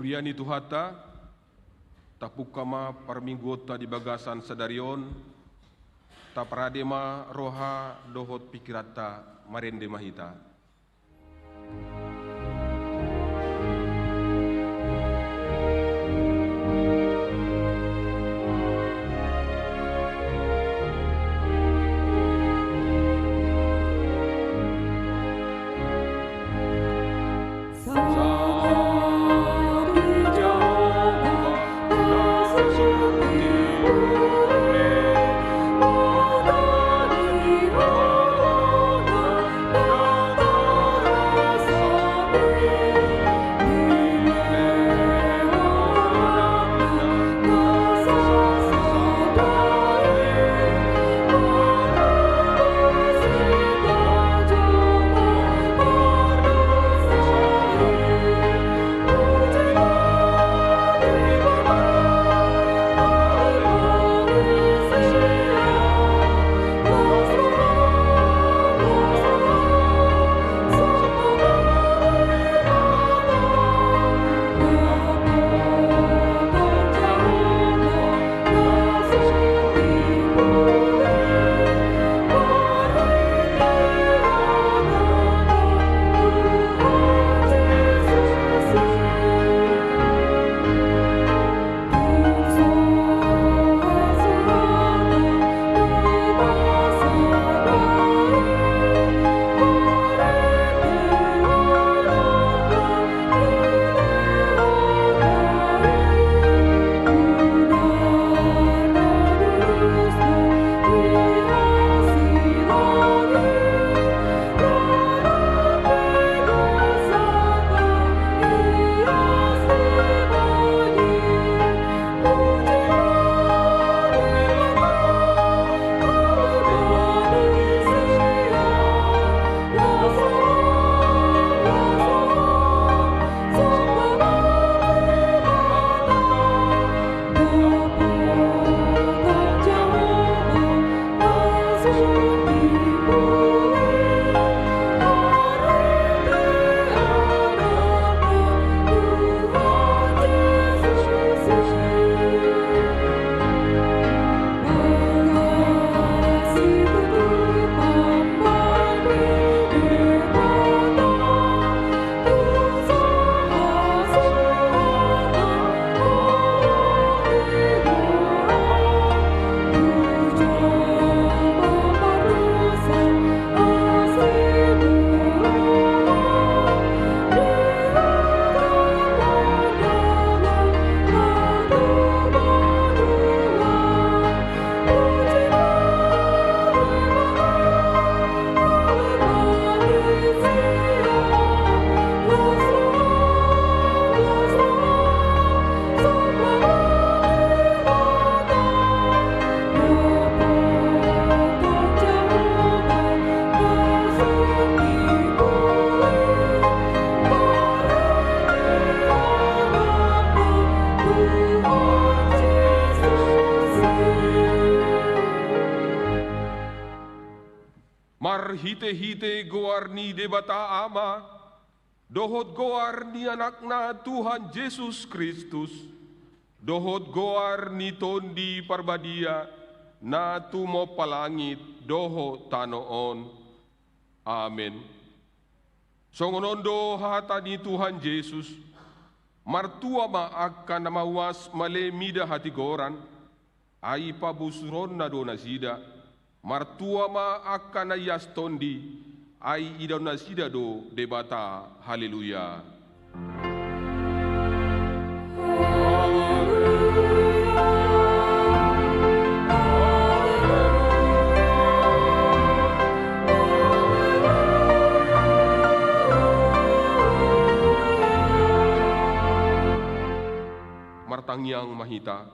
Kuriani Tuhata, tapukama parminggota di bagasan sadarion, taparadema roha dohot pikirata marende mahita. Hite-hite goar ni debata ama, dohot goar ni anak na Tuhan Yesus Kristus, dohot goar ni tondi parbadia, na tumo palangit, doho tanoon. Amen. Songonondo hata ni Tuhan Yesus, martua maagkan na mawas malemida hatigoran, ay pabusuron na do nasida, martua ma akan ayas tondi ai idau nasida do debata. Haleluya. Martangyang mahita,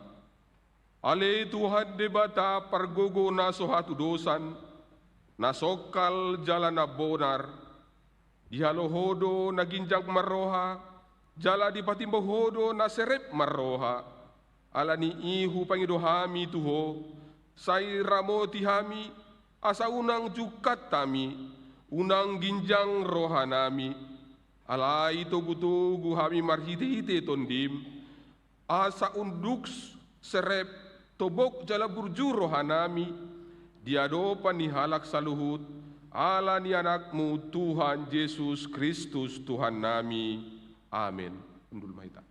ale Tuhan debata pargogo na sohatu dosan, na sokal jalan na bonar, dihalohodo na ginjang maroha, jala di patimbohodo na serep maroha, ala ni ihu pangidohami tuho, say ramoti hami, asa unang jukat tami, unang ginjang rohanami, Alai tugu-tugu hami marhite-hite tondim, asa unduks serep tobok jala burju rohanami, diadopan ni halak saluhut, ala ni anakmu Tuhan Yesus Kristus Tuhan nami. Amin. Undul mahita.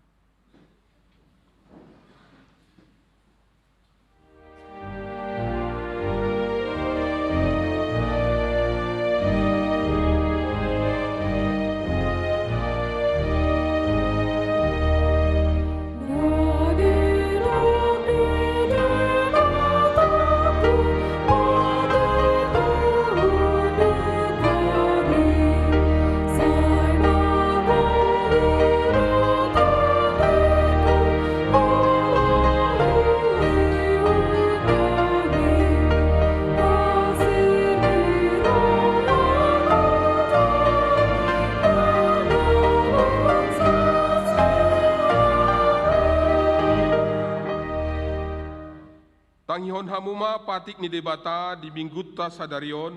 Tanghihon hamuma patik ni debata di binggutta sadarion,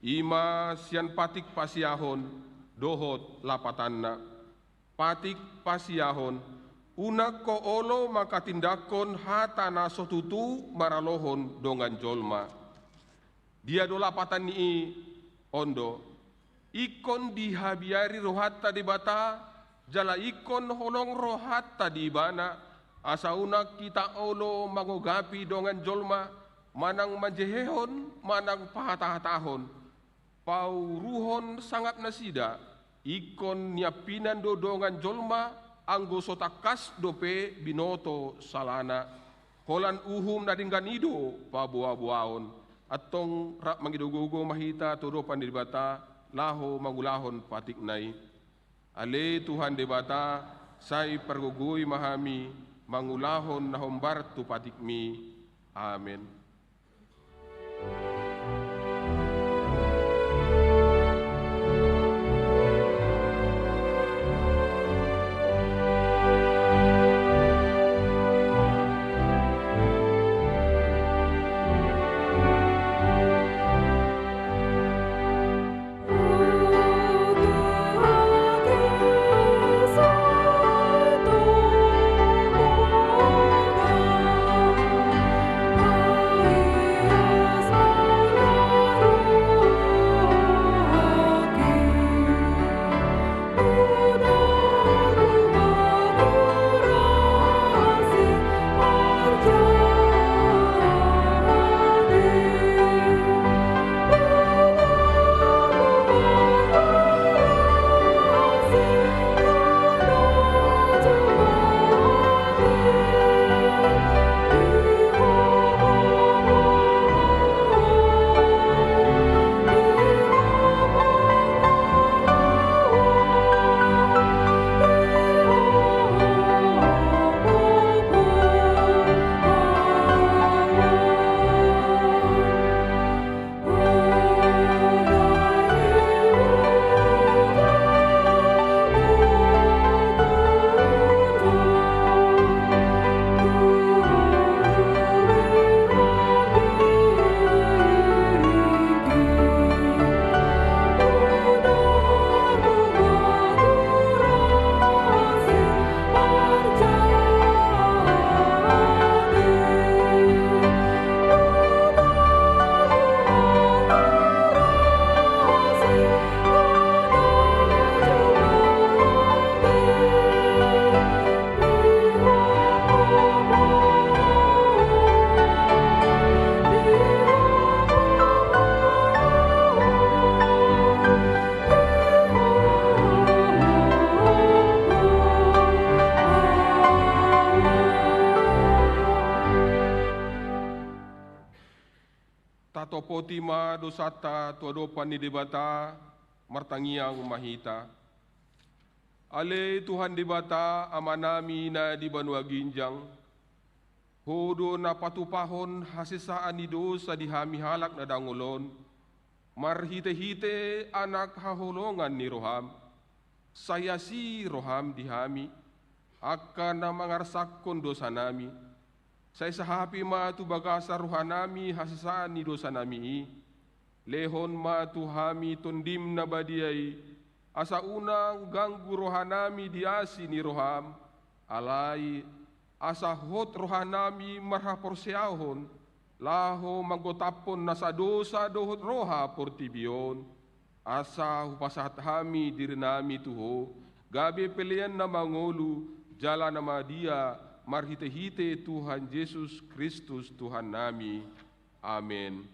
ima sian patik pasiahon, dohot lapatanna. Patik pasiahon, unak ko olo makatindakon hatana sotutu maralohon dongan jolma. Dia do lapatan ni ondo, ikon dihabiari rohatta debata, jala ikon holong rohatta di bana, asauna kita olo mangogapi dongan jolma, manang manjehehon, manang pahatahon, pauruhon sangat nasida, ikon nyapinan do dongan jolma, anggo sotakas dope binoto salana, holan uhum nadingganido pabuah-buahon, atong rak mangidogogo mahita todo pandibata, laho mangulahon patik nai. Ale Tuhan debata, sai pergugui mahami, mangulahon na hombar tu patikmi. Amen. Topotima dosata tuadopan ni debata martangiang mahita. Ale Tuhan debata amanami na di Banua Ginjang. Hodo na patupahon hasisaan ni dosa di hami halak na dangolon. Marhite-hite anak haholongan ni Roham. Saya si Roham di hami. Akan na mangarsakon dosa nami. Saya sahapi ma tu bagasa ruhanami hasisaan ni dosa nami. Lehon ma tu hami tundim na badiai asa unang ganggu rohanami diasi ni roham, alai asa hot rohanami marhaporseahon, laho manggotapon nasa dosa dohot roha portibion, asa hupasahat hami diri nami tuho, gabe pelian na mangolu, jala nama dia, marhite-hite Tuhan Yesus Kristus Tuhan nami. Amin.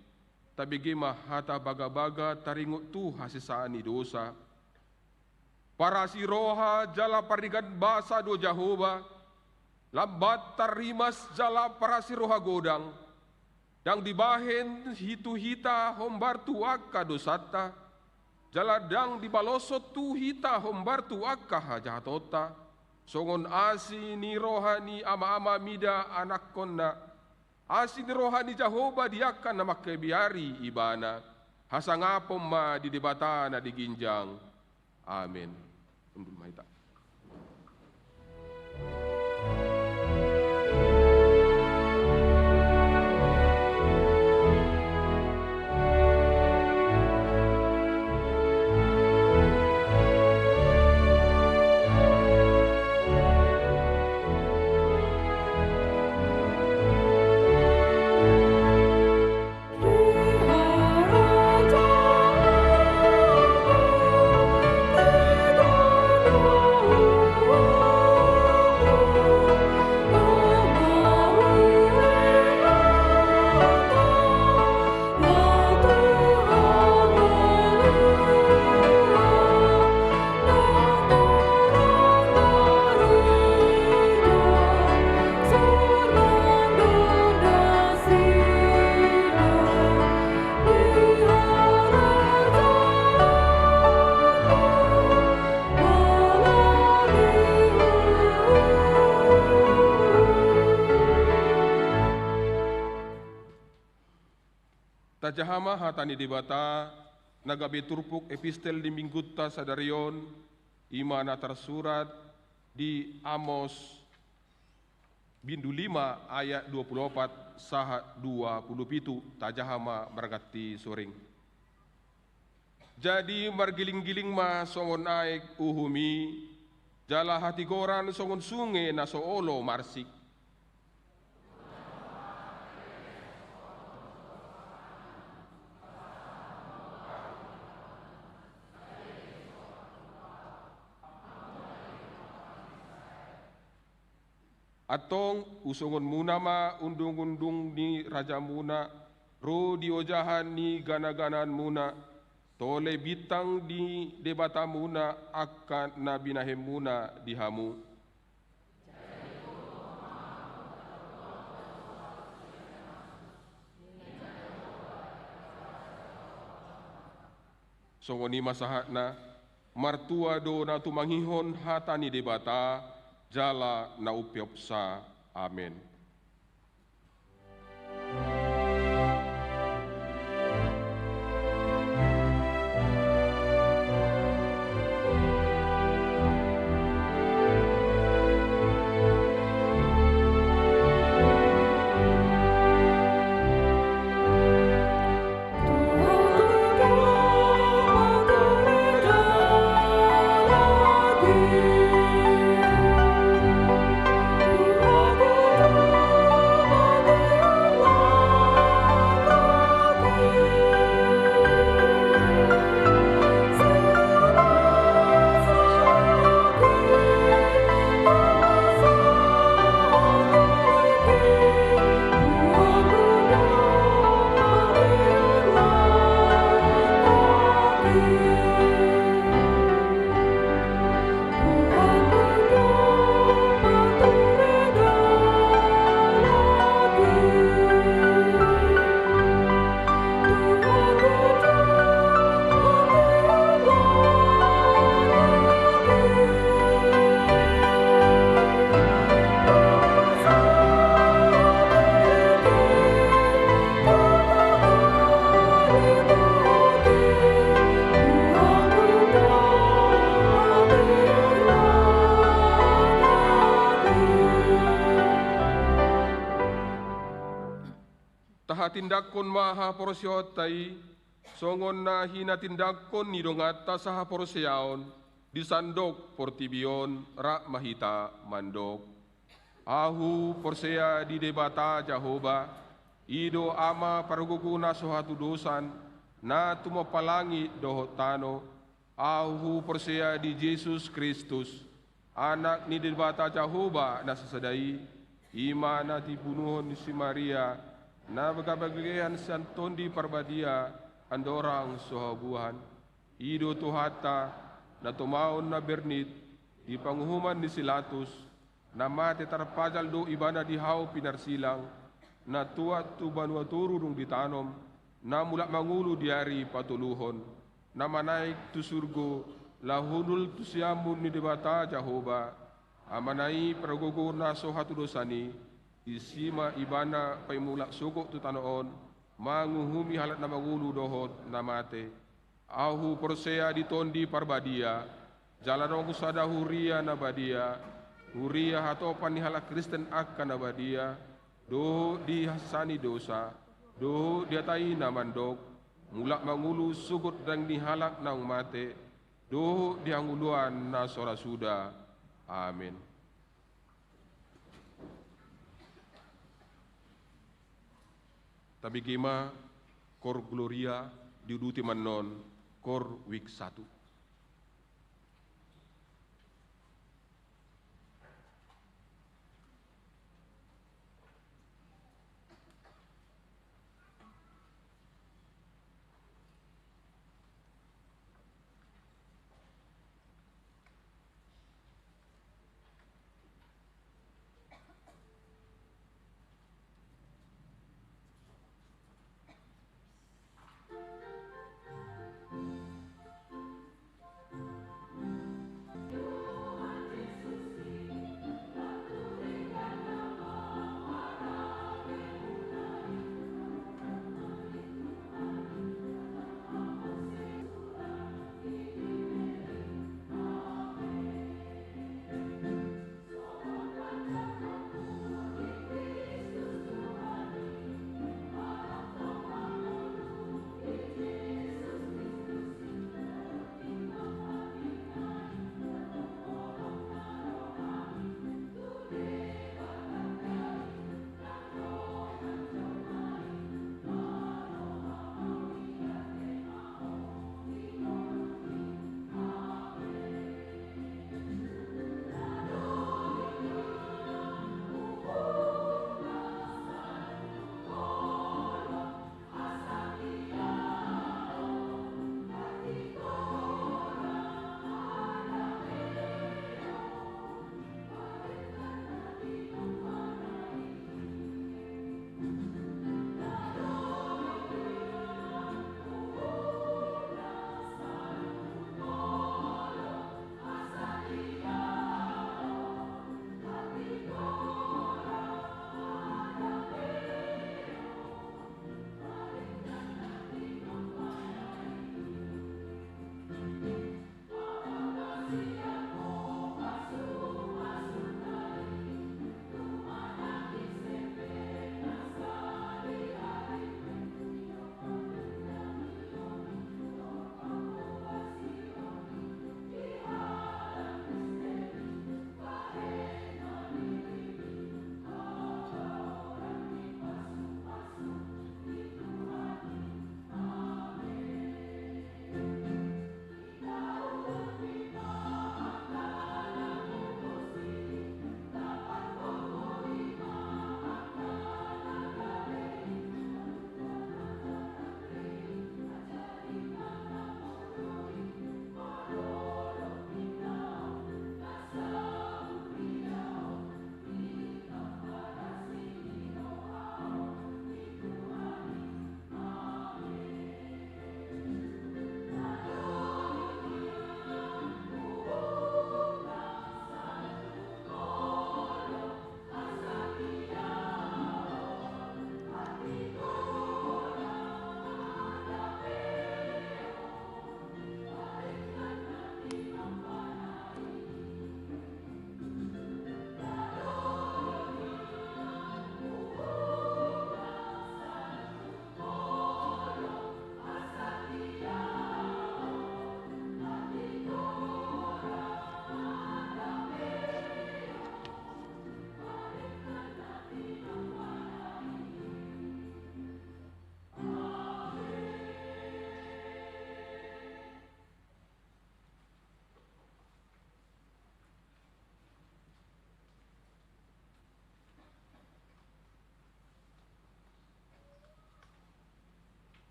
Tabigi mahata baga-baga taringot tu hasisaan ni dosa. Para si roha jala parigan basa do Jehova, lambat tarimas jala para si roha godang, yang dibahen hitu hita hombar tuaka dosata, jaladang dibalosot tu hita hombar tuaka hajatota, songon asi ni rohani ama-ama mida anak konna, asi ni rohani Jehova diakan nama kebiari ibana, hasangapom ma di debata na diginjang. Amin. Undul maita. Tajahama hatani debata nagabe turpuk epistel di minggutta sadarion imana tersurat di Amos bindu 5 ayat 24 saha 27 tajahama margati soring. Jadi margiling-giling ma songon naik uhumi jala hati goran songon sungai na soolo marsik. Atong usongon muna ma undung-undung ni raja muna, ro diojahan ni gana-ganan muna, tole bitang di debata muna akan nabinahem muna dihamu. Songoni masahatna, martua do na tumangihon hatani debata, jala na upiopsa. Amin. Tindakon maha porosyotai songon na hinatindakon ni dongata sa haporseaon, di sandok portibion ra mahita mandok. Ahu porsea di debata Jehovah, ido ama paruguguna sohatu dosan, na tumapalangi dohotano, ahu porsea di Jesus Kristus, anak ni debata Jehovah na sasadai, ima na tibunuhon si Maria, na bagabagayan santon di parbadia, andorang sohabuhan, ido tuhata, na tumaon na bernit, di panguhuman ni Silatus, na mate tarpajal do ibana di hao pinarsilang, na tuat tu banua tururung ditanom, na mula mangulu diari patuluhon, na manaik tu surgo, lahunul tu siamun ni debata Jehovah, amanai pragogo na sohatu dosani, isima ibana paimula suko tu tanoon, manguhumi halat na mangulu dohot na mate, ahu porsea di tondi parbadia, jalanong kusada huria na badia, huria hatopan ni halak Kristen akan na badia, doho di hasani dosa, doho di atai na mandok, mulak mangulu sugut dan di halak nang mate, doho di anguluan na sora suda. Amin. Tabi kima kor gloria diuduti manon kor week 1.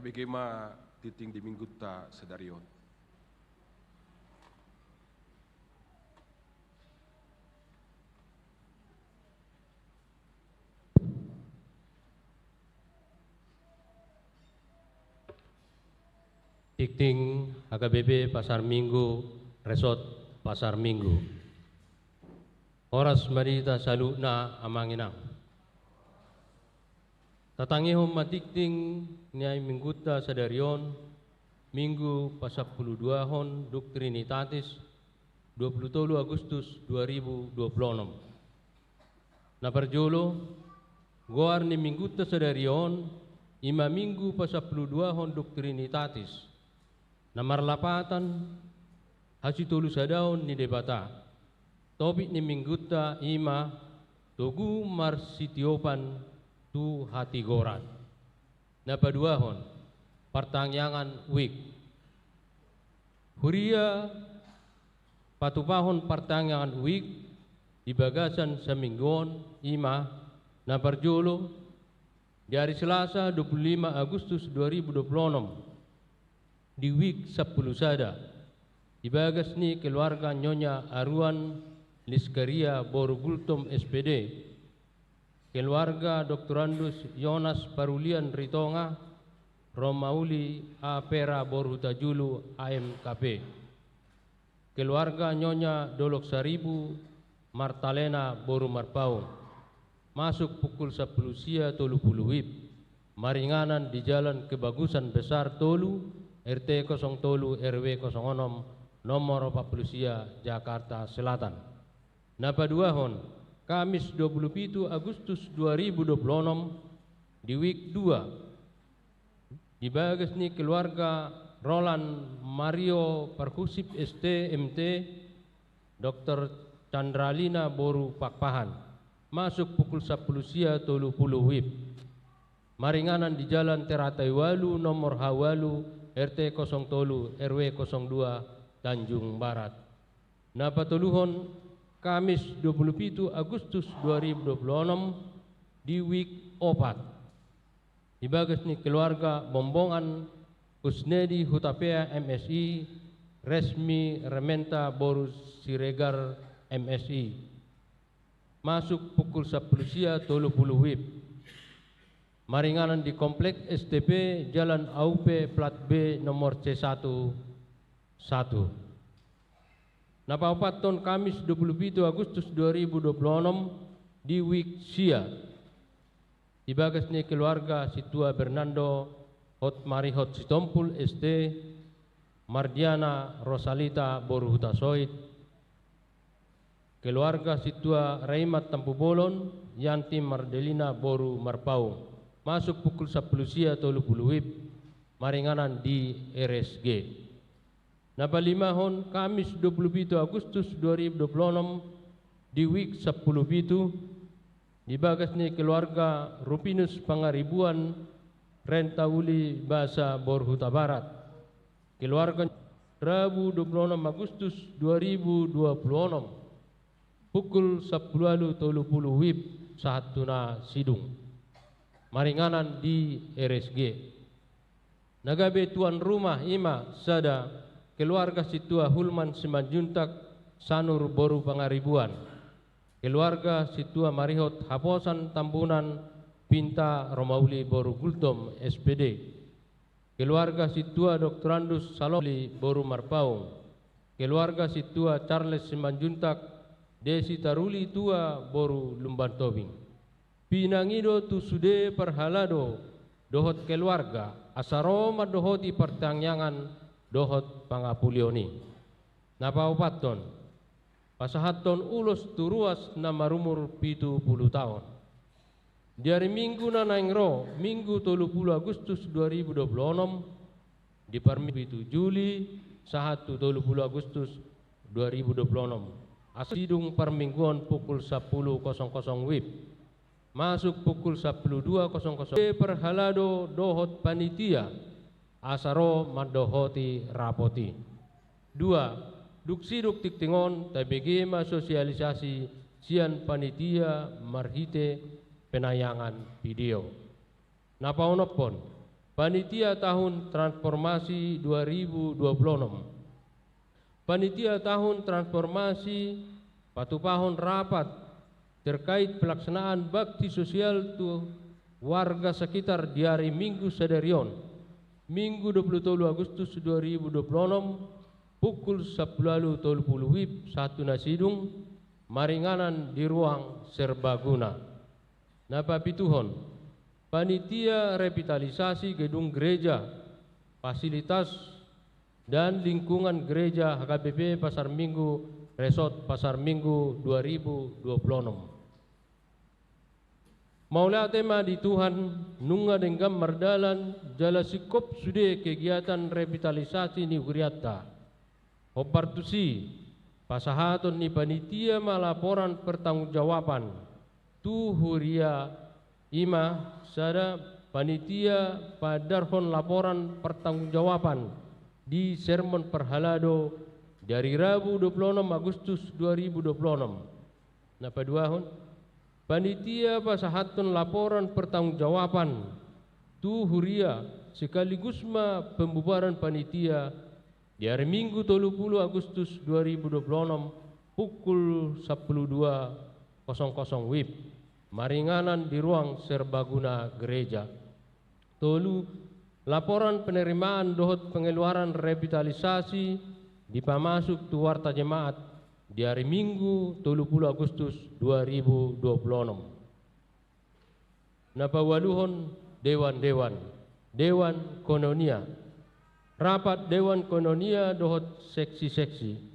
tapi kema titing di minggutta sedarion. Tikting HKBP Pasar Minggu Resort Pasar Minggu. Oras marita saluna amanginang. Tatangihom matikting niay mingguta sadarion Minggu pasapuluh hon Doktrinitatis 23 Agustus 2026. Naparjolo goar ni mingguta sadarion ima Minggu pasapuluh hon Doktrinitatis. Namarlapatan hasitulu sadaon ni debata. Topik ni mingguta ima tugu marsitiopan tu hati goran. Napaduahon pertanyaan wik. Huria patupahon pertanyaan wik di bagasan semingguan ima naparjolo di hari Selasa 25 Agustus 2026 di week 10 sada dibagas ni keluarga Nyonya Aruan Liskaria Borugultom SPD, keluarga Dr. Andus Yonas Parulian Ritonga Romauli A. Pera Borhutajulu AMKP, keluarga Nyonya Dolok Saribu Martalena Boru Marpau, masuk pukul 10 sia tolu puluh wib, maringanan di Jalan Kebagusan Besar Tolu RT 03 RW 06 nomor 40 sia Jakarta Selatan. Napaduahon Kamis 27 Agustus 2026 di week 2 dibagas ni keluarga Roland Mario Perkusip ST MT Dr. Chandralina Boru Pakpahan, masuk pukul 10 sia tolu puluh wib, maringanan di Jalan Teratai Walu nomor Hawalu RT 03 RW 02 Tanjung Barat. Napatuluhon Kamis 27 Agustus 2026 di week 4 dibagas ni keluarga Bombongan Kusnedi Hutapea MSI Resmi Rementa Boru Siregar MSI, masuk pukul 10 sia tolu puluh wib, maringanan di Komplek STP Jalan AUP Plat B nomor C1 1. Napaupat ton Kamis 27 Agustus 2026 di week sia dibagas ni keluarga Situa Bernardo Hot Marihot Sitompul ST Mardiana Rosalita Boruhutasoid, keluarga Situa Raimat Tampu Bolon Yanti Mardelina Boru Marpau, masuk pukul 10 sia tolu puluh wib, maringanan di RSG. Napalimahon Kamis 27 Agustus 2026 di week 10 pitu dibagas ni keluarga Rupinus Pangaribuan Rentauli Basa Borhuta Barat, keluarga Rabu 26 Agustus 2026 pukul 10 tolu puluh wib sahatuna sidung, maringanan di RSG. Nagabe tuan rumah ima sada keluarga Situa Hulman Simanjuntak Sanur Boru Pangaribuan, keluarga Situa Marihot Haposan Tambunan Pinta Romauli Boru Gultom SPD, keluarga Situa Dr. Andus Saloli Boru Marpaung, keluarga Situa Charles Simanjuntak Desi Taruli Tua Boru Lumban Tobing. Pinangido tu sude perhalado dohot keluarga asaroma dohoti pertangyangan dohot pangapulioni. Napaupaton pasahaton ulos turuas na marumur 70 tahun. Di hari Minggu na naingro Minggu 30 Agustus 2026 di parmi 7 Juli sahatu 30 Agustus 2026 asidung permingguan pukul 10.00 wib, masuk pukul 12.00 perhalado dohot panitia asaro madohoti rapoti. 2. Duksiduk tiktingon tabegema sosialisasi sian panitia marhite penayangan video. Napaunopon Panitia Tahun Transformasi 2026. Panitia Tahun Transformasi Patupahon rapat terkait pelaksanaan bakti sosial tu warga sekitar di hari Minggu Sedarion, Minggu 27 Agustus 2026, pukul 10.30 WIB 1 Nasidung, Maringanan di ruang serbaguna. Napa pituhon, panitia revitalisasi gedung gereja, fasilitas dan lingkungan gereja HKBP Pasar Minggu Resort Pasar Minggu 2026. Maulah tema di Tuhan nunga denggam mardalan jala sikop sude kegiatan revitalisasi ni Huriata. Hopartusi pasahaton ni panitia malaporan pertanggungjawaban tu Huria ima sada panitia padarhon laporan pertanggungjawaban di sermon perhalado dari Rabu 26 Agustus 2026. Napa duahon? Panitia pasahaton laporan pertanggungjawaban tu Huria sekaligus ma pembubaran panitia di hari Minggu 30 Agustus 2026 pukul 12.00 WIB, Maringanan di ruang serbaguna gereja. Tolu, laporan penerimaan dohot pengeluaran revitalisasi dipamasuk tu warta jemaat di hari Minggu 30 Agustus 2026. Napa waluhon Dewan Kononia. Rapat Dewan Kononia dohot seksi-seksi.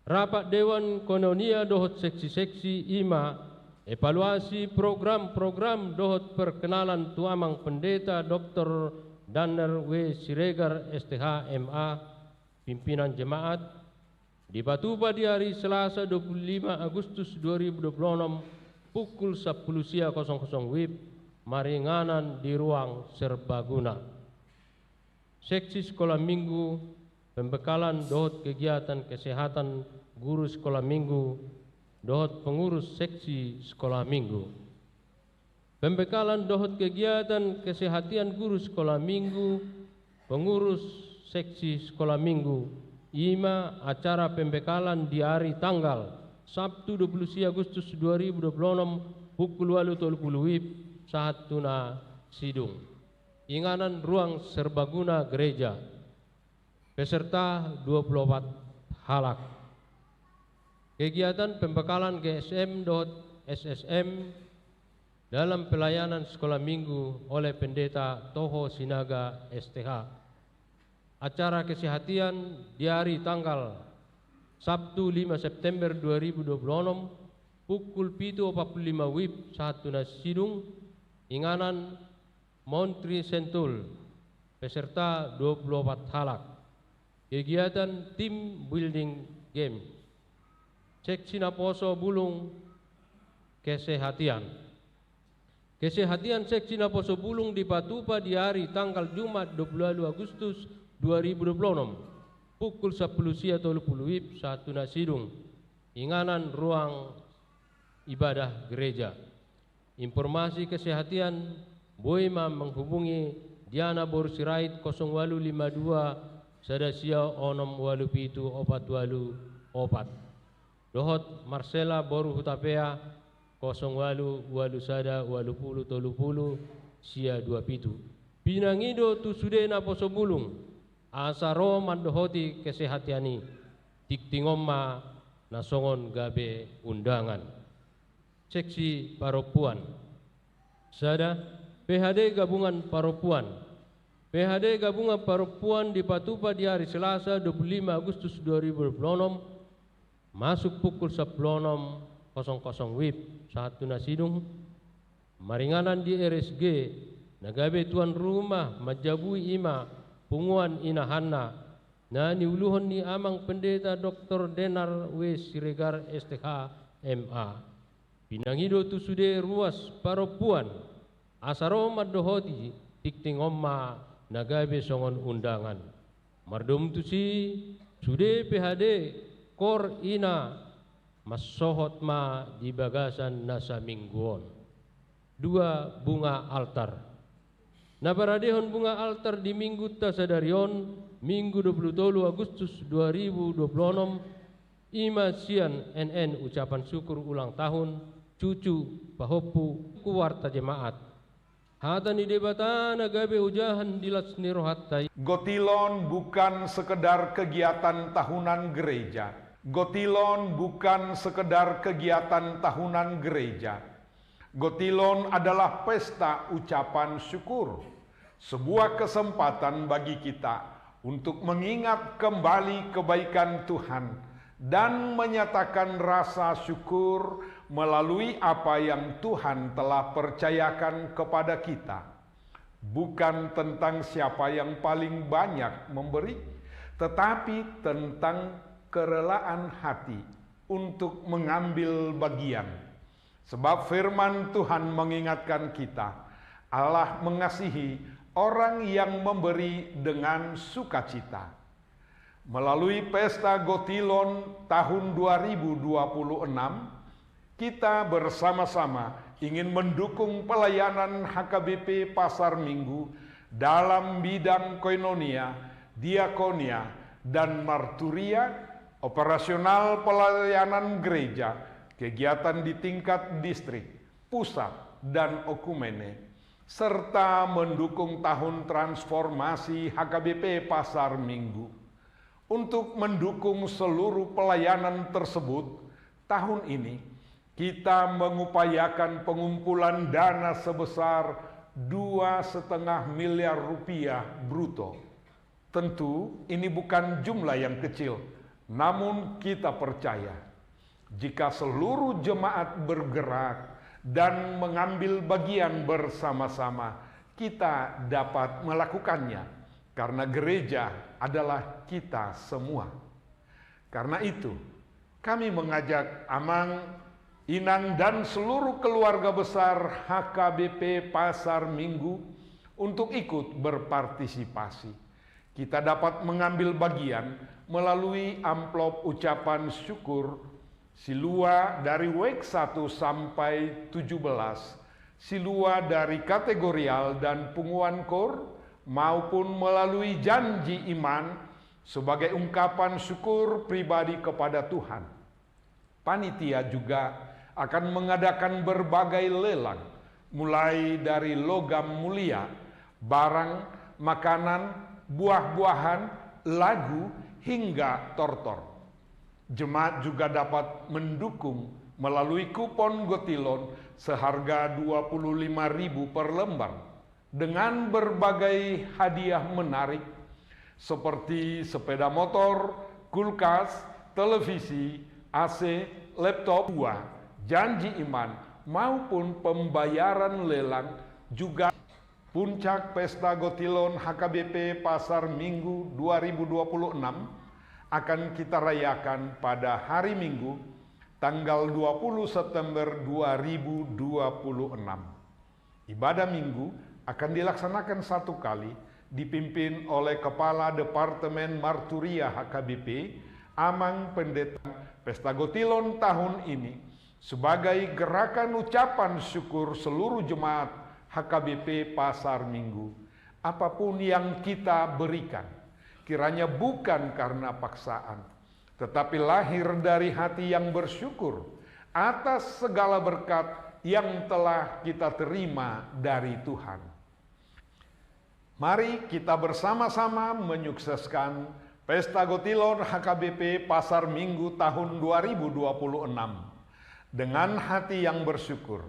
Rapat Dewan Kononia dohot seksi-seksi ima evaluasi program-program dohot perkenalan tuamang pendeta Dr. Danner W. Siregar STH MA pimpinan jemaat di Batuba di hari Selasa 25 Agustus 2026 pukul 10.00 WIB, Maringanan di ruang serbaguna. Seksi sekolah minggu, pembekalan dohot kegiatan kesehatan guru sekolah minggu, dohot pengurus seksi sekolah minggu. Pembekalan dohot kegiatan kesehatan guru sekolah minggu, pengurus seksi sekolah minggu. Ima acara pembekalan di hari tanggal Sabtu 20 Agustus 2026 pukul 8.30 WIB saat tuna sidung. Inganan ruang serbaguna gereja. Peserta 24 halak. Kegiatan pembekalan GSM SSM dalam pelayanan sekolah minggu oleh pendeta Toho Sinaga STH. Acara kesehatan di hari tanggal Sabtu 5 September 2026 pukul 7.45 WIB saat tuna sidung. Inganan Montri Sentul, peserta 24 halak. Kegiatan tim building game. Seksi Naposo Bulung kesehatan. Kesehatan seksi Naposo Bulung di Patupa di hari tanggal Jumat 22 Agustus 2026 pukul 10.30 WIB saat tuna sidung. Inganan ruang ibadah gereja. Informasi kesehatan Boima menghubungi Diana Borsirait 0852 Sadasia Onom Walu Pitu Opat Walu Opat. Dohot Marcela Boru Hutapea 08 Walu Sada Walu Pulu Tolu Pulu Sia 2 Pitu. Pinangido tu sudena poso bulung asaro mandohoti kesehatiani tiktingomma nasongon gabe undangan. Seksi Paropuan. Sada PHD Gabungan Paropuan. PHD Gabungan Paropuan di Patupa di hari Selasa 25 Agustus 2026 masuk pukul 10.00 WIB saat tuna sidung. Maringanan di RSG nagabe tuan rumah majabui ima punguan inahanna na niuluhon ni amang pendeta Dr. Denar W. Siregar STH MA. Pinangido tu sude ruas Paropuan asaro madohoti tiktingomma nagabe songon undangan. Mardom tu si sude PHD kor ina masohot ma di bagasan nasa mingguon. 2 bunga altar. Na paradehon bunga altar di Minggu Tasadarion, Minggu 23 Agustus 2026, Ima sian NN ucapan syukur ulang tahun cucu pahopu kuarta jemaat. Hata ni debatana gabe ujahan dilas nirohatai. Gotilon bukan sekedar kegiatan tahunan gereja. Gotilon bukan sekedar kegiatan tahunan gereja. Gotilon adalah pesta ucapan syukur. Sebuah kesempatan bagi kita untuk mengingat kembali kebaikan Tuhan dan menyatakan rasa syukur melalui apa yang Tuhan telah percayakan kepada kita. Bukan tentang siapa yang paling banyak memberi, tetapi tentang kerelaan hati untuk mengambil bagian. Sebab firman Tuhan mengingatkan kita, Allah mengasihi orang yang memberi dengan sukacita. Melalui pesta Gotilon tahun 2026, kita bersama-sama ingin mendukung pelayanan HKBP Pasar Minggu dalam bidang koinonia, diakonia, dan marturia, operasional pelayanan gereja, kegiatan di tingkat distrik, pusat, dan okumene, serta mendukung tahun transformasi HKBP Pasar Minggu. Untuk mendukung seluruh pelayanan tersebut, tahun ini kita mengupayakan pengumpulan dana sebesar 2,5 miliar rupiah bruto. Tentu ini bukan jumlah yang kecil, namun kita percaya jika seluruh jemaat bergerak dan mengambil bagian bersama-sama, kita dapat melakukannya. Karena gereja adalah kita semua. Karena itu, kami mengajak Amang, Inang, dan seluruh keluarga besar HKBP Pasar Minggu untuk ikut berpartisipasi. Kita dapat mengambil bagian melalui amplop ucapan syukur Silua dari week 1 sampai 17, Silua dari kategorial dan punguan kor, maupun melalui janji iman sebagai ungkapan syukur pribadi kepada Tuhan. Panitia juga akan mengadakan berbagai lelang, mulai dari logam mulia, barang, makanan, buah-buahan, lagu, hingga tortor. Jemaat juga dapat mendukung melalui kupon Gotilon seharga 25.000 per lembar dengan berbagai hadiah menarik seperti sepeda motor, kulkas, televisi, AC, laptop, buah, janji iman, maupun pembayaran lelang. Juga puncak pesta Gotilon HKBP Pasar Minggu 2026 akan kita rayakan pada hari Minggu tanggal 20 September 2026. Ibadah Minggu akan dilaksanakan satu kali, dipimpin oleh Kepala Departemen Marturia HKBP, Amang Pendeta. Pesta Gotilon tahun ini sebagai gerakan ucapan syukur seluruh jemaat HKBP Pasar Minggu. Apapun yang kita berikan, kiranya bukan karena paksaan, tetapi lahir dari hati yang bersyukur atas segala berkat yang telah kita terima dari Tuhan. Mari kita bersama-sama menyukseskan Pesta Gotilon HKBP Pasar Minggu tahun 2026 dengan hati yang bersyukur,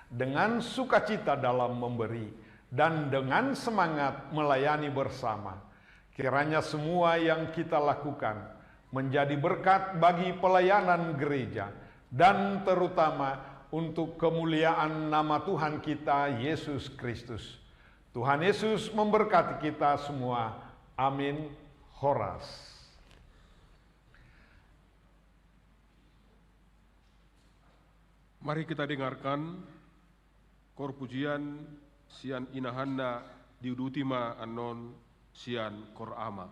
dengan sukacita dalam memberi, dan dengan semangat melayani bersama. Kiranya semua yang kita lakukan menjadi berkat bagi pelayanan gereja dan terutama untuk kemuliaan nama Tuhan kita Yesus Kristus. Tuhan Yesus memberkati kita semua. Amin. Horas. Mari kita dengarkan kor pujian sian inahanna diudutima anon sian kor ama.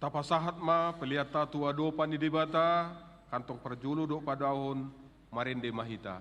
Tapasahat ma peliata tua dopa ni debata, kantong perjulu do padahon, marende mahita.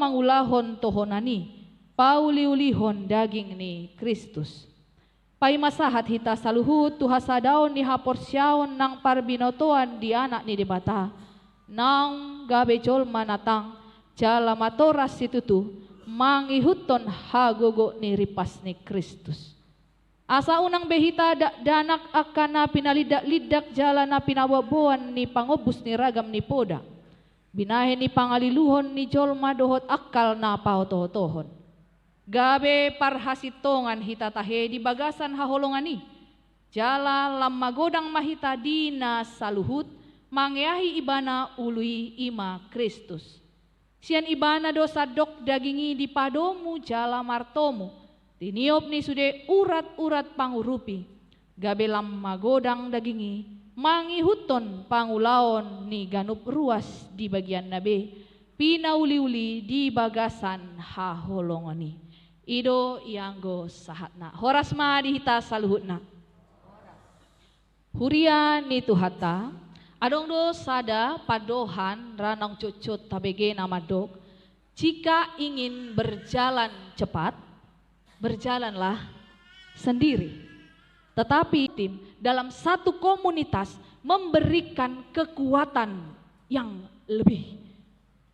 Mangulahon tohonani, pauliulihon daging ni Kristus. Paimasahat hita saluhut tuhasadaon ni haporsyaon nang parbinotoan di anak ni debata, nang gabejol manatang jala matoras situtu mangihuton hagogo ni ripas ni Kristus. Asa unang behita danak akan na pinalidak-lidak jala na pinawabuan ni pangobus ni ragam ni poda. Binahe ni pangaliluhon ni jolma dohot akal na pautohotohon. Gabe parhasitongan hitatahe di bagasan haholongani. Jala lamagodang mahita dina saluhut mangyahi ibana ului ima Kristus. Sian ibana dosa dok dagingi di padomu jala martomu. Tiniop ni sude urat-urat pangurupi. Gabe lamagodang dagingi mangihuton pangulaon ni ganup ruas di bagian nabe, pinauli-uli di bagasan haholongani. Ido ianggo sahatna. Horas ma dihita saluhutna. Huria ni tuhata, adong do sada padohan ranong cucut tabege nama dok. Jika ingin berjalan cepat, berjalanlah sendiri. Tetapi tim dalam satu komunitas memberikan kekuatan yang lebih.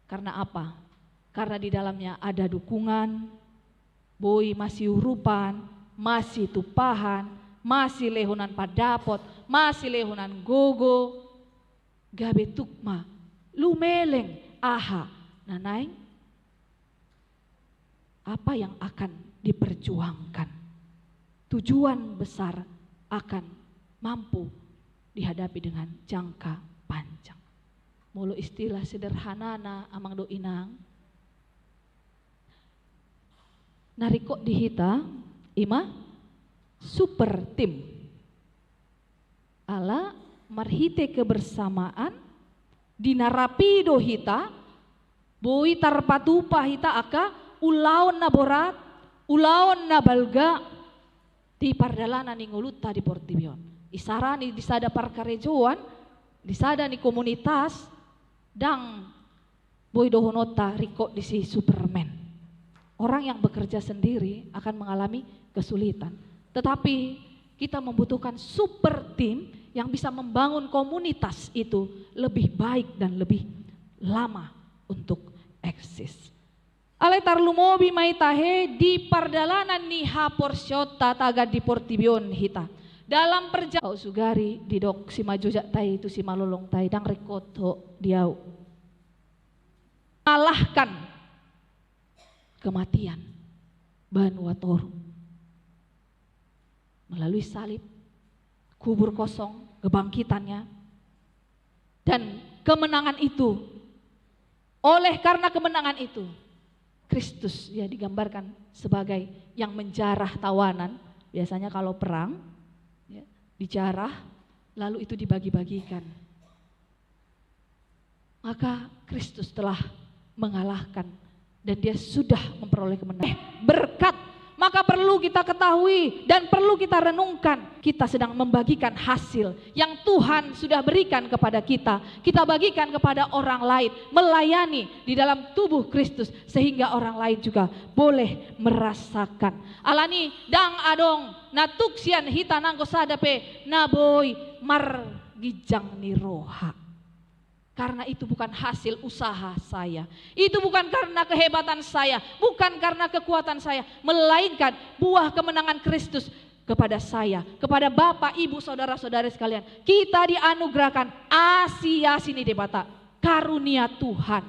Karena apa? Karena di dalamnya ada dukungan, boi masih urupan, masih tupahan, masih lehunan padapot, masih lehunan gogo, gabe tukma, lumeleng, aha, nanaing, apa yang akan diperjuangkan? Tujuan besar akan mampu dihadapi dengan jangka panjang. Mulu istilah sederhana na amang do inang. Nariko dihita ima super tim. Ala marhite kebersamaan dinarapi do hita boi tarpatupa hita aka ulaon na borat, ulaon na balga di pardalanan ni nguluta di Portibion. Isarani di sada parkarejoan, di sada ni komunitas, dang boy dohonota riko di si Superman. Orang yang bekerja sendiri akan mengalami kesulitan. Tetapi kita membutuhkan super tim yang bisa membangun komunitas itu lebih baik dan lebih lama untuk eksis. Ale tarlumobi maitahe di pardalanan ni haporsyota taga di portibion hita. Dalam perjalanan sugari di dok si majojak tai itu si malolong tai dang rekoto diau. Kalahkan kematian Banu Watoru melalui salib, kubur kosong, kebangkitannya, dan kemenangan itu. Oleh karena kemenangan itu, Kristus ya digambarkan sebagai yang menjarah tawanan. Biasanya kalau perang ya, dijarah lalu itu dibagi-bagikan. Maka Kristus telah mengalahkan dan dia sudah memperoleh kemenangan. Berkat, maka perlu kita ketahui dan perlu kita renungkan. Kita sedang membagikan hasil yang Tuhan sudah berikan kepada kita. Kita bagikan kepada orang lain, melayani di dalam tubuh Kristus sehingga orang lain juga boleh merasakan. Alani dang adong natuksian hita nangko sadape naboy margijang ni roha. Karena itu bukan hasil usaha saya. Itu bukan karena kehebatan saya, bukan karena kekuatan saya, melainkan buah kemenangan Kristus kepada saya, kepada Bapak, Ibu, saudara-saudara sekalian. Kita dianugerahkan Asia sini debata, karunia Tuhan.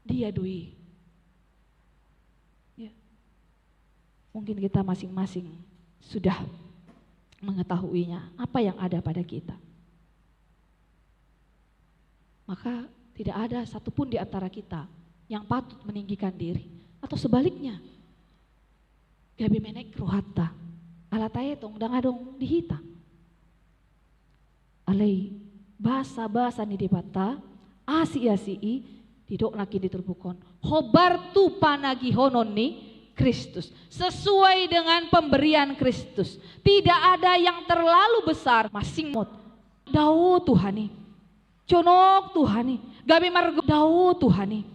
Dia dui. Ya. Mungkin kita masing-masing sudah mengetahuinya, apa yang ada pada kita. Maka tidak ada satupun di antara kita yang patut meninggikan diri. Atau sebaliknya, gabi menek rohata, alatae tong dangadong dihita. Alai bahasa-bahasa ni debata, asi-asii, didok lagi diterbukon. Hobar tu panagihonon ni Kristus. Sesuai dengan pemberian Kristus. Tidak ada yang terlalu besar, masing mot. Dao Tuhani. Conok Tuhani, gabi margo dao Tuhani,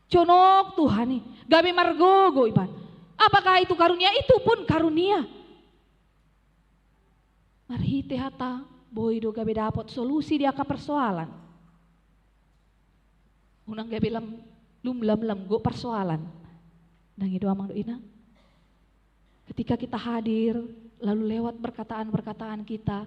conok Tuhani, gabi margogo iban. Apakah itu karunia? Itu pun karunia. Marhite hata boy do gabi dapat solusi dia ke persoalan. Unang gabi lum go persoalan. Nang itu amang doina. Ketika kita hadir, lalu lewat perkataan-perkataan kita,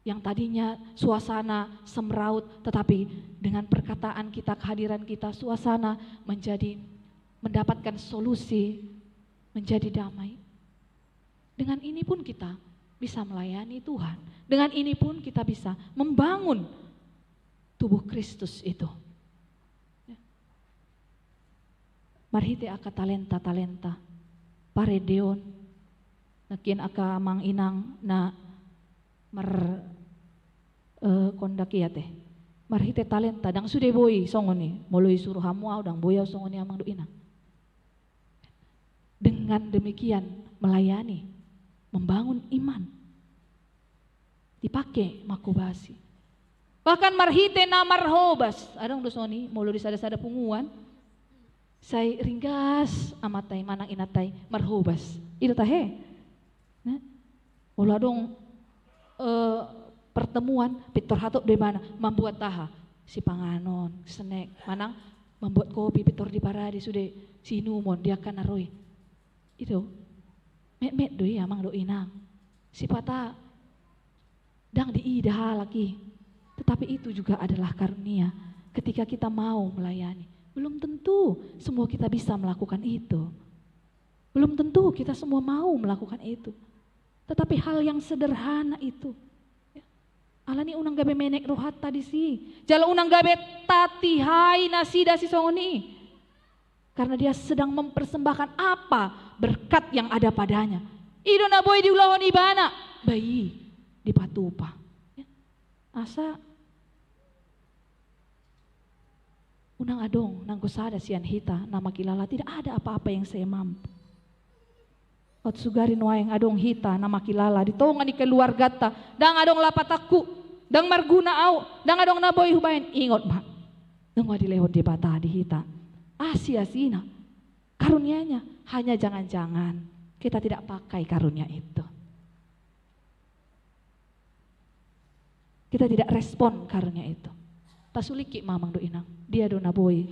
yang tadinya suasana semraut, tetapi dengan perkataan kita, kehadiran kita, suasana menjadi mendapatkan solusi, menjadi damai. Dengan ini pun kita bisa melayani Tuhan. Dengan ini pun kita bisa membangun tubuh Kristus itu. Marhite aka talenta, paredeon, nakin aka mang inang na kondaki ya teh marhite talenta dang sude boy songoni moloi suruh hamu au dang boy songoni amang doina. Dengan demikian melayani, membangun iman dipakai makubasi. Bahkan marhite na marhobas adang dosoni molo di sada-sada punguan saya ringgas amatai manang inatai marhobas itu tahe nah molo adong pertemuan Pitor Hatok di mana membuat taha si panganon senek manang membuat kopi Pitor di paradi sudah si numon dia kan naroi itu met doi amang do inang si pata dang diidah lagi, tetapi itu juga adalah karunia ketika kita mau melayani. Belum tentu semua kita bisa melakukan itu, belum tentu kita semua mau melakukan itu, tetapi hal yang sederhana itu alani unang gabe menek rohat tadi sih. Jala unang gabe tatihai nasi dasi songoni. Karena dia sedang mempersembahkan apa berkat yang ada padanya. Ido na boy diulahon ibana. Bayi di patupa. Ya. Asa unang adong nang kusada sian hita nama kilala tidak ada apa-apa yang saya mampu. Ot sugarin waeng adong hita nama kilala ditongan di keluarga ta dang adong lapataku dang marguna au dang adong naboy hubain ingot ma dang wadi lewat di bata di hita asia-sina karunianya hanya jangan-jangan kita tidak pakai karunia itu. kita tidak respon karunia itu. Tasuliki mamang do inang, dia do naboi,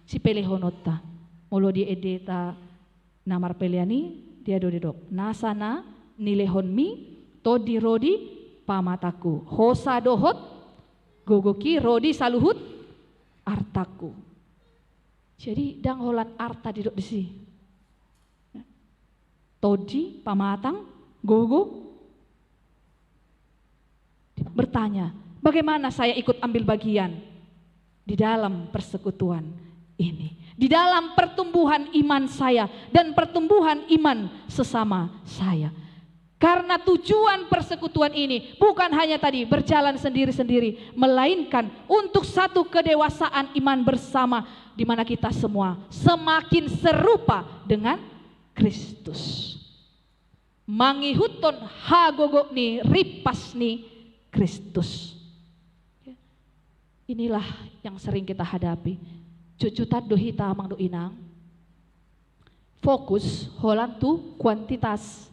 si pelehonota, molo di edeta namar peliani, dia do dedok, nasana nilehonmi, todi rodi pamataku, hosa dohot, gogoki rodi saluhut, artaku. Jadi dang holan arta didok desi. Todi pamatang, gogo. Bertanya, bagaimana saya ikut ambil bagian di dalam persekutuan ini, di dalam pertumbuhan iman saya dan pertumbuhan iman sesama saya. Karena tujuan persekutuan ini bukan hanya tadi berjalan sendiri-sendiri, melainkan untuk satu kedewasaan iman bersama, di mana kita semua semakin serupa dengan Kristus. Mangihuton hagogok ni ripas ni Kristus. Inilah yang sering kita hadapi. Cucutat dohita amang do inang. Fokus holan tu kuantitas.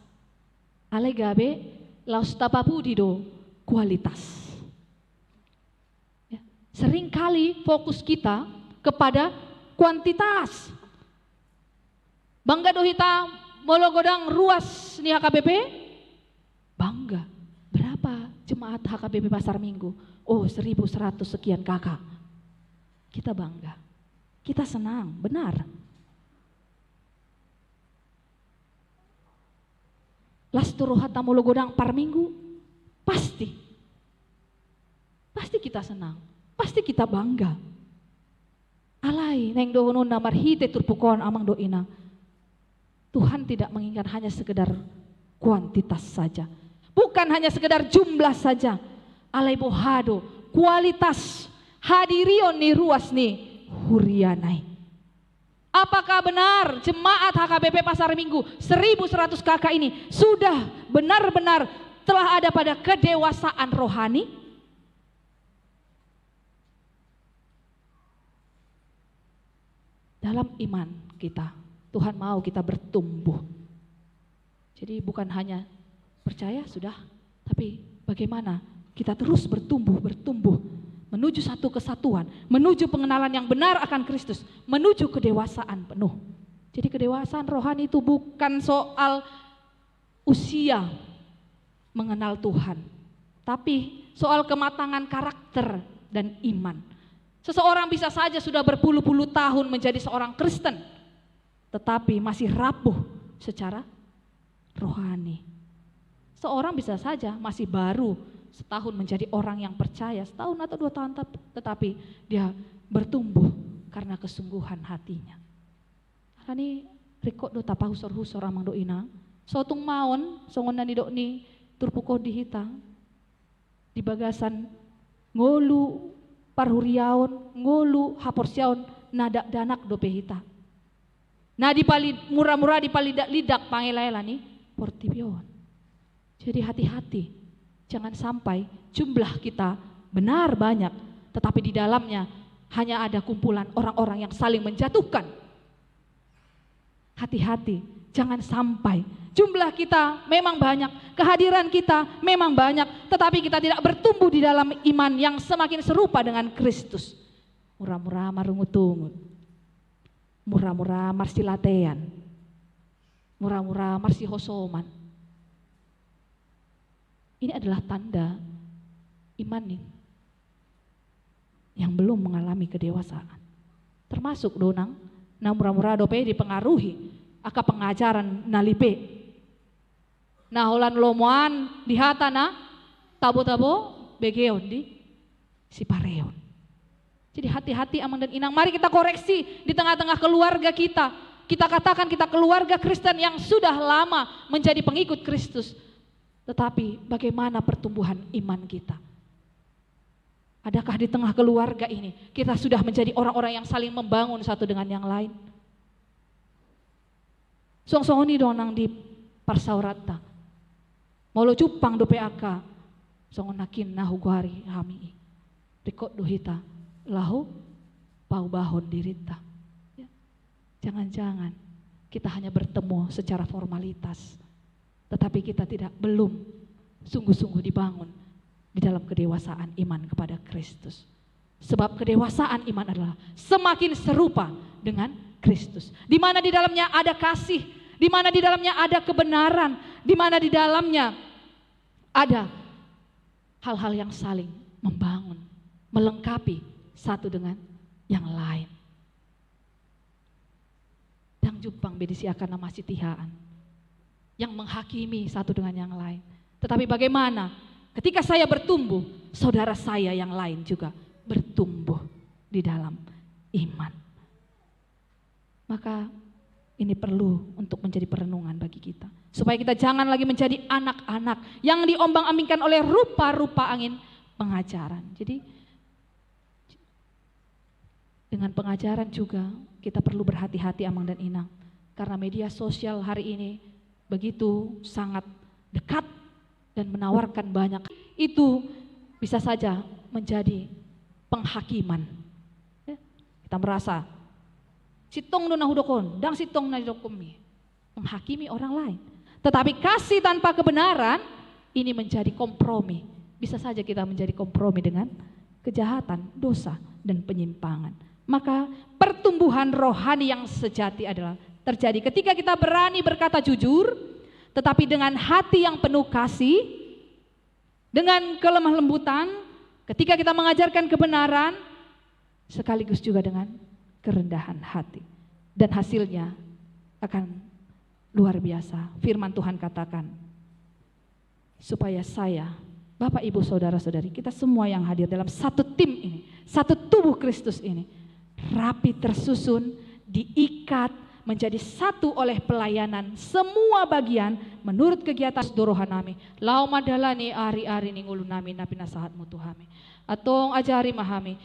Alegabe laus tapapu dido kualitas. Ya. Seringkali fokus kita kepada kuantitas. Bangga dohita mologodang ruas ni HKBP? Bangga. Berapa jemaat HKBP Pasar Minggu? Oh 1.100 sekian kakak. Kita bangga. Kita senang, benar. Lasturuhata mologodang par minggu? Pasti. Pasti kita senang. Pasti kita bangga. Alai neng dohono namar hite turpukon amang do ina. Tuhan tidak menginginkan hanya sekedar kuantitas saja. Bukan hanya sekedar jumlah saja. Alai bohado, kualitas hadirion ni ruas ni hurianai. Apakah benar jemaat HKBP Pasar Minggu 1.100 kakak ini sudah benar-benar telah ada pada kedewasaan rohani? Dalam iman kita, Tuhan mau kita bertumbuh. Jadi bukan hanya percaya sudah, tapi bagaimana kita terus bertumbuh menuju satu kesatuan, menuju pengenalan yang benar akan Kristus, menuju kedewasaan penuh. Jadi kedewasaan rohani itu bukan soal usia mengenal Tuhan, tapi soal kematangan karakter dan iman. Seseorang bisa saja sudah berpuluh-puluh tahun menjadi seorang Kristen, tetapi masih rapuh secara rohani. Seorang bisa saja masih baru setahun menjadi orang yang percaya, setahun atau 2 tahun, tetapi dia bertumbuh karena kesungguhan hatinya. Ini rikok do tapa husor-husor amang do ina, sotung maon songon nani do ni turpuko di hitang, di bagasan ngolu parhuriaon, ngolu haporsiaon nadak danak do pehita. Nah di pali murah-murah di pali lidak pangilaela ni portibion. Jadi hati-hati. Jangan sampai jumlah kita benar banyak, tetapi di dalamnya hanya ada kumpulan orang-orang yang saling menjatuhkan. Hati-hati, jangan sampai jumlah kita memang banyak, kehadiran kita memang banyak, tetapi kita tidak bertumbuh di dalam iman yang semakin serupa dengan Kristus. Murah-murah marungutungut, murah-murah marsilatean, murah-murah marsihosoman. Ini adalah tanda iman nih yang belum mengalami kedewasaan. Termasuk donang, na murah-murah dope dipengaruhi aka pengajaran nalipe. Nah holan lomoan di hatana tabo-tabo begeon di sipareon. Jadi hati-hati amang dan inang, mari kita koreksi di tengah-tengah keluarga kita. Kita katakan kita keluarga Kristen yang sudah lama menjadi pengikut Kristus. Tetapi bagaimana pertumbuhan iman kita? Adakah di tengah keluarga ini kita sudah menjadi orang-orang yang saling membangun satu dengan yang lain? Song-songoni donang di parsaurata. Molo cupang do PAK. Songonakin nahu guari hami. Rikot dohita lahu pau bahon dirita. Ya. Jangan-jangan kita hanya bertemu secara formalitas. Tetapi kita belum sungguh-sungguh dibangun di dalam kedewasaan iman kepada Kristus. Sebab kedewasaan iman adalah semakin serupa dengan Kristus. Di mana di dalamnya ada kasih, di mana di dalamnya ada kebenaran, di mana di dalamnya ada hal-hal yang saling membangun, melengkapi satu dengan yang lain. Dang jumpang bedisi akan nama sitihaan yang menghakimi satu dengan yang lain. Tetapi bagaimana ketika saya bertumbuh, saudara saya yang lain juga bertumbuh di dalam iman. Maka ini perlu untuk menjadi perenungan bagi kita. Supaya kita jangan lagi menjadi anak-anak yang diombang-ambingkan oleh rupa-rupa angin pengajaran. Jadi dengan pengajaran juga kita perlu berhati-hati Amang dan Inang. Karena media sosial hari ini begitu sangat dekat dan menawarkan banyak. Itu bisa saja menjadi penghakiman. Ya, kita merasa sitong dona hudokon, dang sitong na hudokumi, menghakimi orang lain. Tetapi kasih tanpa kebenaran ini menjadi kompromi. Bisa saja kita menjadi kompromi dengan kejahatan, dosa, dan penyimpangan. Maka pertumbuhan rohani yang sejati adalah terjadi ketika kita berani berkata jujur, tetapi dengan hati yang penuh kasih, dengan kelemah lembutan, ketika kita mengajarkan kebenaran, sekaligus juga dengan kerendahan hati. Dan hasilnya akan luar biasa. Firman Tuhan katakan, supaya saya, Bapak, Ibu, Saudara-saudari, kita semua yang hadir dalam satu tim ini, satu tubuh Kristus ini, rapi tersusun, diikat, menjadi satu oleh pelayanan semua bagian menurut kegiatan dorohanami. Lau madalani ari-ari ningulu nami napi nasahat mutuhami. Atong ajari mahami.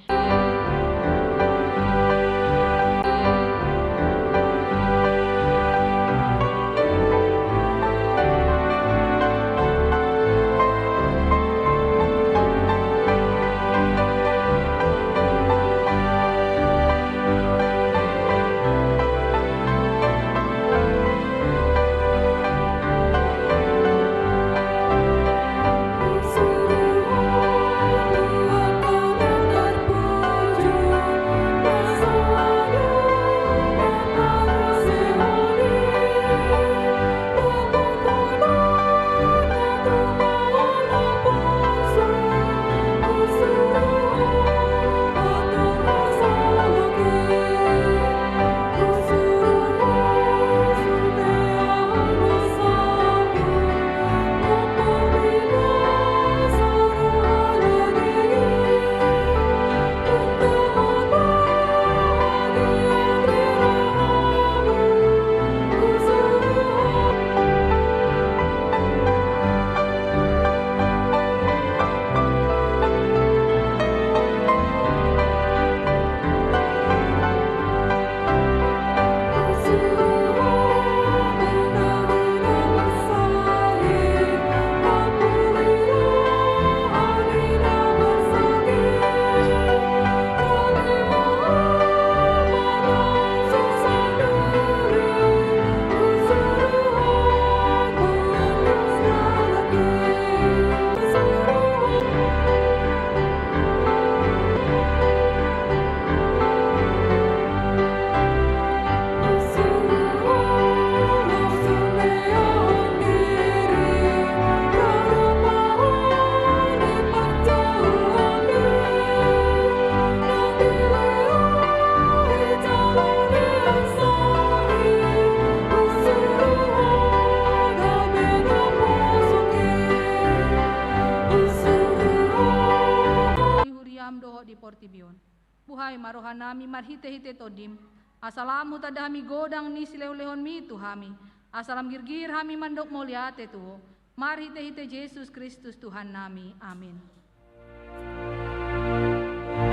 Buhay marohanami marhite-hite todim. Asalamu tadami godang ni silehon mi tuhami. Asalam girgir hami mandok moliate tuho. Marhite-hite Yesus Kristus Tuhan nami. Amin.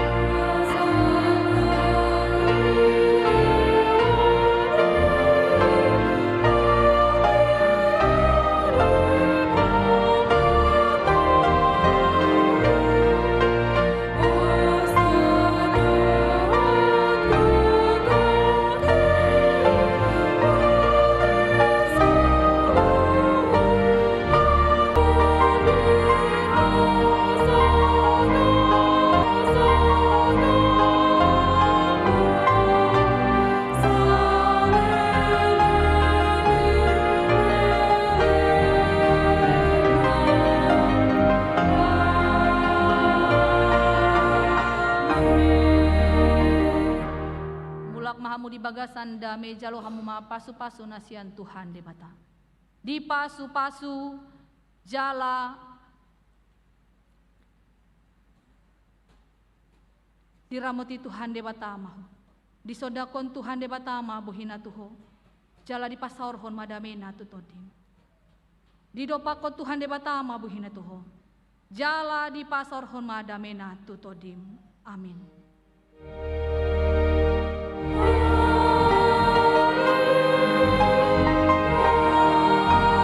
Oh bagasan dame jalo hamuma pasu-pasu nasian Tuhan debata. Di pasu-pasu jala diramoti Tuhan debata mahu. Di sodakon Tuhan debata ma buhina tuho. Jala di pasaorhon madamena tutodim. Di dopakon Tuhan debata ma buhina tuho. Jala di pasaorhon madamena tutodim. Amin.